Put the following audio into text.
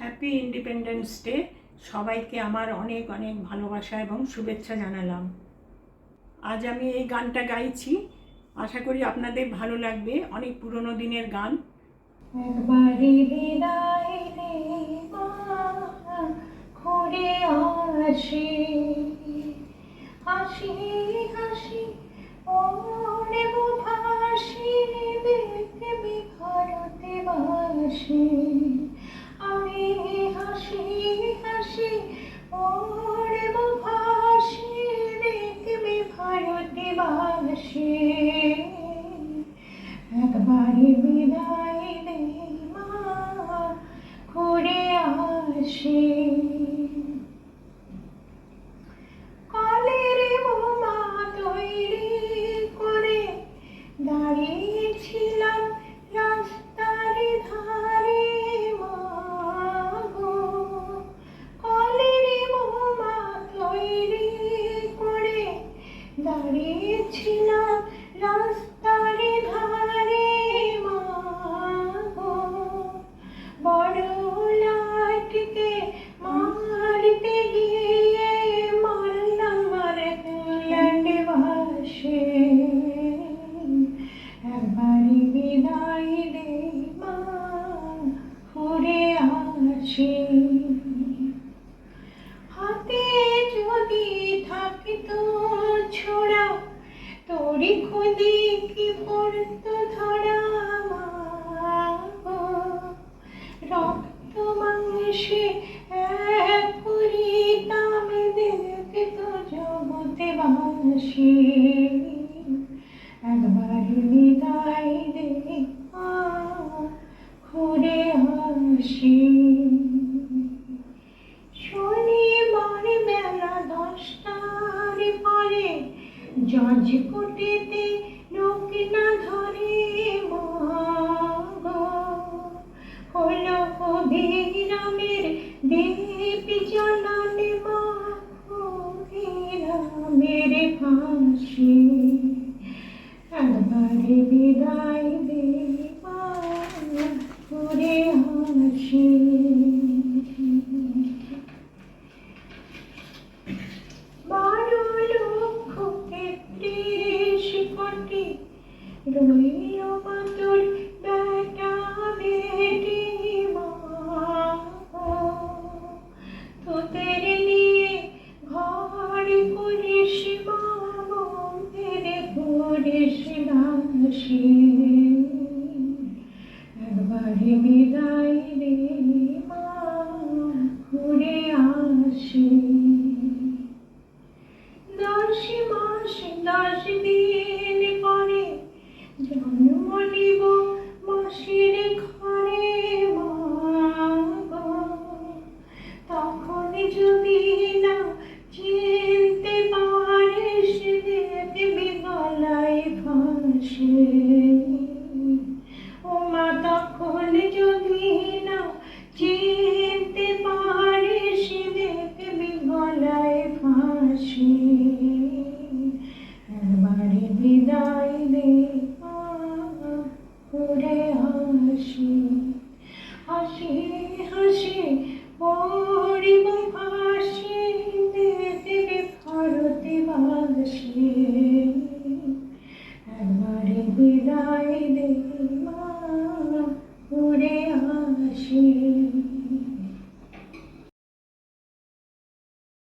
Happy independence day. সবাইকে আমার অনেক অনেক ভালোবাসা এবং শুভেচ্ছা জানালাম। আজ আমি এই গানটা গাইছি, আশা করি আপনাদের ভালো লাগবে। অনেক পুরনো দিনের গান। একবারই বিদায় নে মা, ঘুরে আসি হাসি হাসি ওড়ব ভাসি, দেখবি ভারতবাসী। আমি হাসি হাসি ওড়ব ভাসি, দেখবি ভারতবাসী। একবারই বিদায় নে মা, ঘুরে আসি। কলের বোমা তৈরি করে দাঁড়িয়েছিলাম রাস্তার ধারে মা গো। কলের বোমা তৈরি করে দাঁড়িয়েছিলাম রাস্তার ধারে মা গো। বড় লাটকে মারতে গিয়ে মারলাম আর ল্যান্ডবাসে। একবারই বিদায় দে মা, ঘুরে আসি। হাতে যদি থাকতো ছোড়া, তোরি খুদি কি পড়তো ধরা মা গো। রক্ত মাংসে এক করিতাম, দেখতো জগৎবাসী। একবারই বিদায় দে মা, ঘুরে আসি। শনিবার বেলা 10টার পরে জজ কোর্টেতে লোক না ধরে মা গো। হলো অভিরামের দীপ জ্বালান মা, অভিরামের ফাঁসি। একবারে বিদায় দে মা, ঘুরে আসি। বারো লক্ষ 33 কোটি রইল মা তোর বেটা বেটি মা গো। তোদের নিয়ে ঘর করিস মা, বন্ধের করিস দাসী। একবারে বিদায় দে মা, ঘুরে আসি। 10 মাস 10 দিন পরে জন্ম নিব মাসির ঘরে মা গো। তখন যদি না চিনতে পারিস, দেখবি গলায় ফাঁসি। ও মা তখন যদি না চিনতে পারিস, দেখবি গলায় ফাঁসি। একবারে বিদায় দে মা, ঘুরে আসি। হাসি